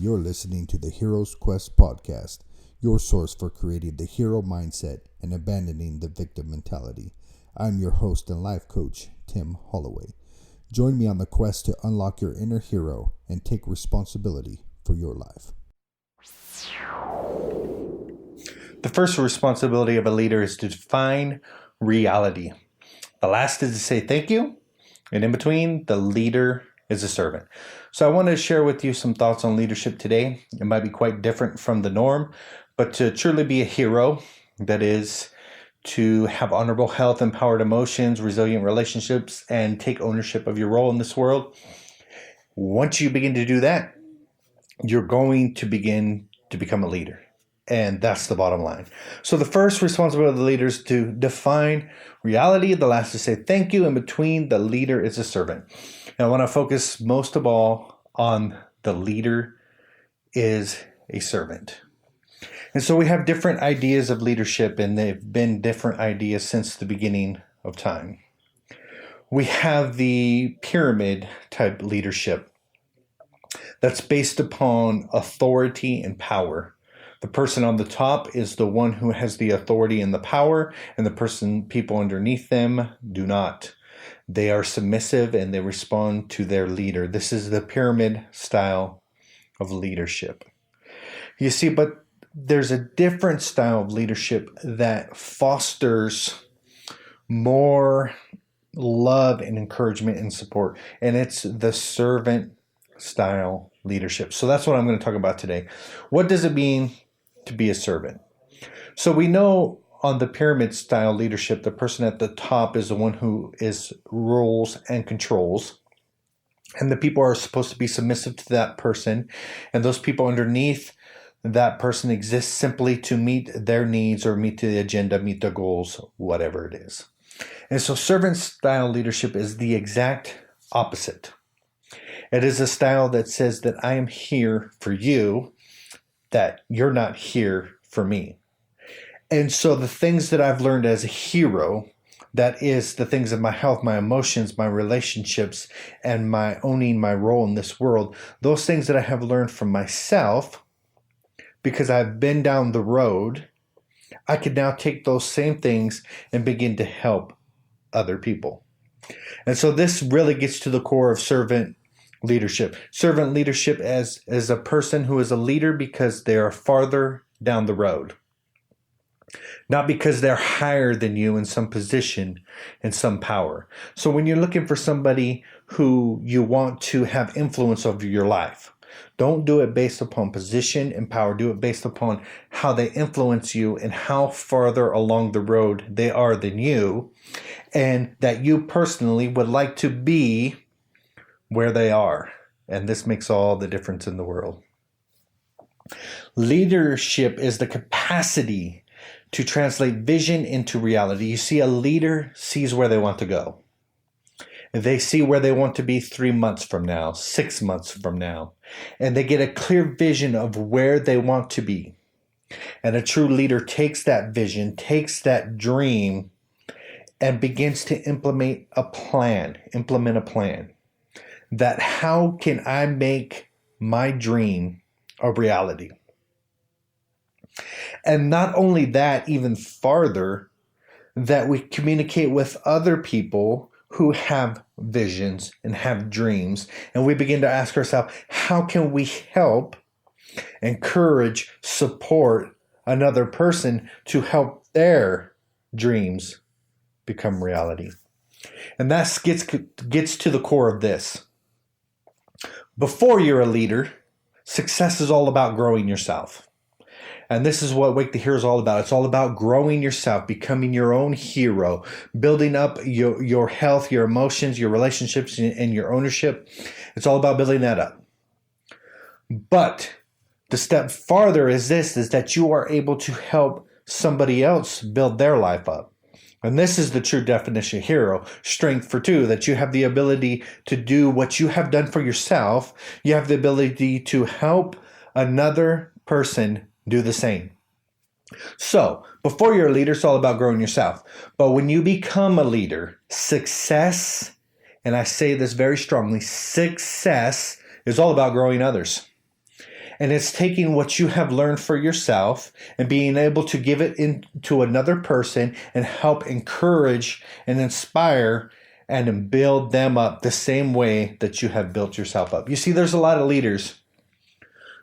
You're listening to the Hero's Quest podcast, your source for creating the hero mindset and abandoning the victim mentality. I'm your host and life coach, Tim Holloway. Join me on the quest to unlock your inner hero and take responsibility for your life. The first responsibility of a leader is to define reality. The last is to say thank you. And in between, the leader is a servant. So I want to share with you some thoughts on leadership today. It might be quite different from the norm, but to truly be a hero, that is to have honorable health, empowered emotions, resilient relationships, and take ownership of your role in this world. Once you begin to do that, you're going to begin to become a leader. And that's the bottom line. So the first responsibility of the leader is to define reality. The last to say thank you. In between, the leader is a servant. And I want to focus most of all on the leader is a servant. And so we have different ideas of leadership, and they've been different ideas since the beginning of time. We have the pyramid type leadership that's based upon authority and power. The person on the top is the one who has the authority and the power, and people underneath them do not. They are submissive and they respond to their leader. This is the pyramid style of leadership. You see, but there's a different style of leadership that fosters more love and encouragement and support, and it's the servant style leadership. So that's what I'm going to talk about today. What does it mean to be a servant? So we know on the pyramid style leadership, the person at the top is the one who rules and controls, and the people are supposed to be submissive to that person, and those people underneath that person exist simply to meet their needs or meet the agenda, meet their goals, whatever it is. And so servant style leadership is the exact opposite. It is a style that says that I am here for you, that you're not here for me. And so the things that I've learned as a hero, that is the things of my health, my emotions, my relationships, and my owning my role in this world, those things that I have learned from myself, because I've been down the road, I can now take those same things and begin to help other people. And so this really gets to the core of servant leadership. Servant leadership as a person who is a leader because they are farther down the road. Not because they're higher than you in some position and some power. So when you're looking for somebody who you want to have influence over your life, don't do it based upon position and power. Do it based upon how they influence you and how farther along the road they are than you, and that you personally would like to be where they are. And this makes all the difference in the world. Leadership is the capacity to translate vision into reality. You see, a leader sees where they want to go. They see where they want to be 3 months from now, 6 months from now, and they get a clear vision of where they want to be. And a true leader takes that vision, takes that dream, and begins to implement a plan. That how can I make my dream a reality? And not only that, even farther, that we communicate with other people who have visions and have dreams, and we begin to ask ourselves, how can we help, encourage, support another person to help their dreams become reality? And that gets to the core of this. Before you're a leader, success is all about growing yourself. And this is what Wake the Hero is all about. It's all about growing yourself, becoming your own hero, building up your health, your emotions, your relationships, and your ownership. It's all about building that up. But the step farther is that you are able to help somebody else build their life up. And this is the true definition of hero, strength for two, that you have the ability to do what you have done for yourself. You have the ability to help another person do the same. So, before you're a leader, it's all about growing yourself. But when you become a leader, success, and I say this very strongly, success is all about growing others. And it's taking what you have learned for yourself and being able to give it into another person and help encourage and inspire and build them up the same way that you have built yourself up. You see, there's a lot of leaders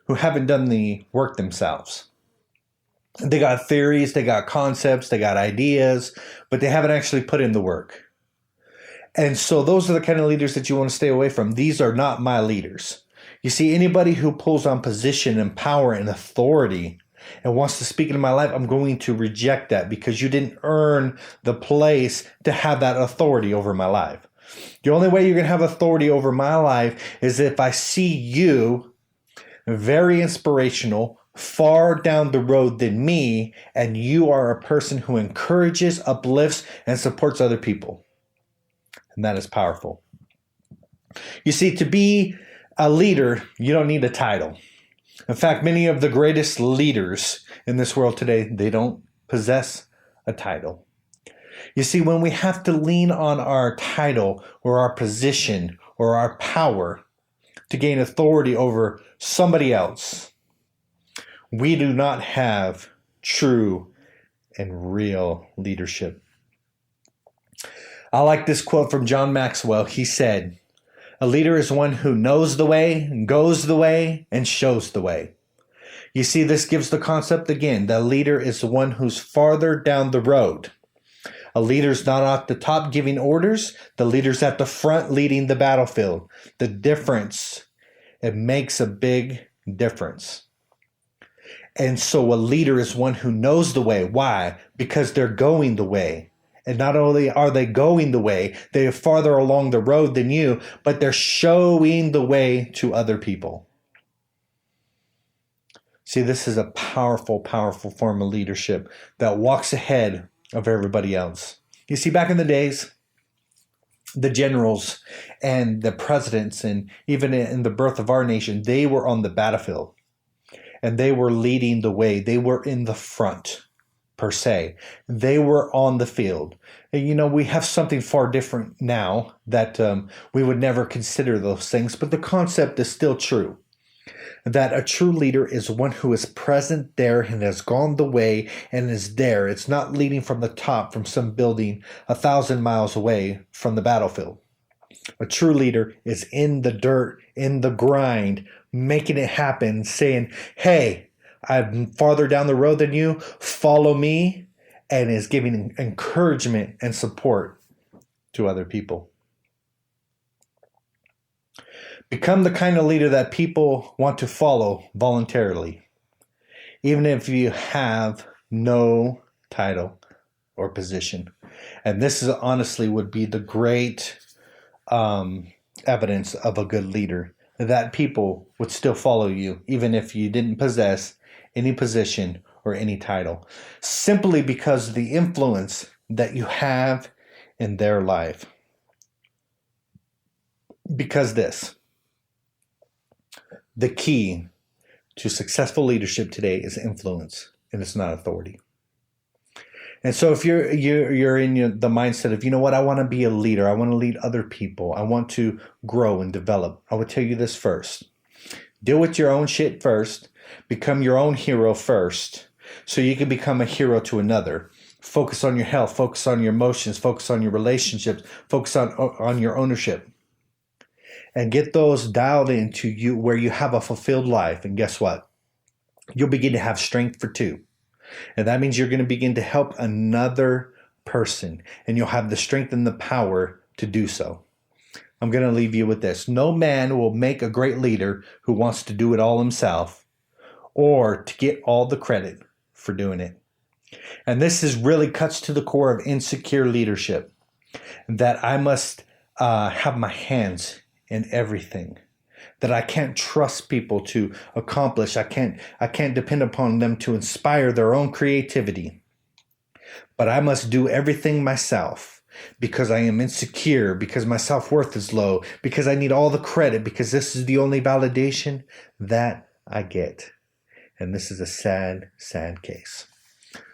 who haven't done the work themselves. They got theories, they got concepts, they got ideas, but they haven't actually put in the work. And so those are the kind of leaders that you want to stay away from. These are not my leaders. You see, anybody who pulls on position and power and authority and wants to speak into my life, I'm going to reject that because you didn't earn the place to have that authority over my life. The only way you're going to have authority over my life is if I see you very inspirational, far down the road than me, and you are a person who encourages, uplifts, and supports other people. And that is powerful. You see, to be a leader, you don't need a title. In fact, many of the greatest leaders in this world today, they don't possess a title. You see, when we have to lean on our title or our position or our power to gain authority over somebody else, we do not have true and real leadership. I like this quote from John Maxwell. He said, "A leader is one who knows the way, goes the way, and shows the way." You see, this gives the concept again. The leader is the one who's farther down the road. A leader's not at the top giving orders. The leader's at the front leading the battlefield. The difference, it makes a big difference. And so a leader is one who knows the way. Why? Because they're going the way. And not only are they going the way, they are farther along the road than you, but they're showing the way to other people. See, this is a powerful, powerful form of leadership that walks ahead of everybody else. You see, back in the days, the generals and the presidents, and even in the birth of our nation, they were on the battlefield and they were leading the way. They were in the front, per se. They were on the field. And, you know, we have something far different now that we would never consider those things, but the concept is still true. That a true leader is one who is present there and has gone the way and is there. It's not leading from the top from some building 1,000 miles away from the battlefield. A true leader is in the dirt, in the grind, making it happen, saying, "Hey, I'm farther down the road than you, follow me," and is giving encouragement and support to other people. Become the kind of leader that people want to follow voluntarily, even if you have no title or position. And this is honestly would be the great evidence of a good leader, that people would still follow you, even if you didn't possess any position or any title, simply because of the influence that you have in their life. Because the key to successful leadership today is influence, and it's not authority. And so if you're in the mindset of, you know what, I want to be a leader, I want to lead other people, I want to grow and develop, I would tell you this first. Deal with your own shit first. Become your own hero first, so you can become a hero to another. Focus on your health, focus on your emotions, focus on your relationships, focus on your ownership. And get those dialed into you where you have a fulfilled life. And guess what? You'll begin to have strength for two. And that means you're going to begin to help another person. And you'll have the strength and the power to do so. I'm going to leave you with this. No man will make a great leader who wants to do it all himself or to get all the credit for doing it. And this is really cuts to the core of insecure leadership. That I must have my hands in everything, that I can't trust people to accomplish. I can't depend upon them to inspire their own creativity, but I must do everything myself because I am insecure, because my self-worth is low, because I need all the credit, because this is the only validation that I get. And this is a sad, sad case.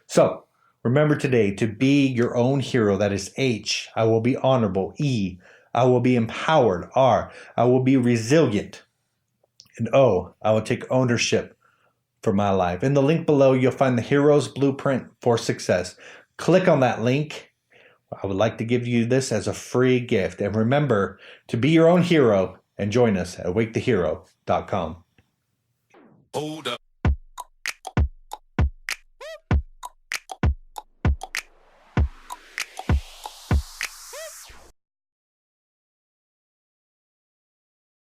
So remember today to be your own hero. That is H, I will be honorable. E, I will be empowered. R, I will be resilient. And O, I will take ownership for my life. In the link below, you'll find the Hero's Blueprint for Success. Click on that link. I would like to give you this as a free gift. And remember to be your own hero and join us at wakethehero.com. Hold up.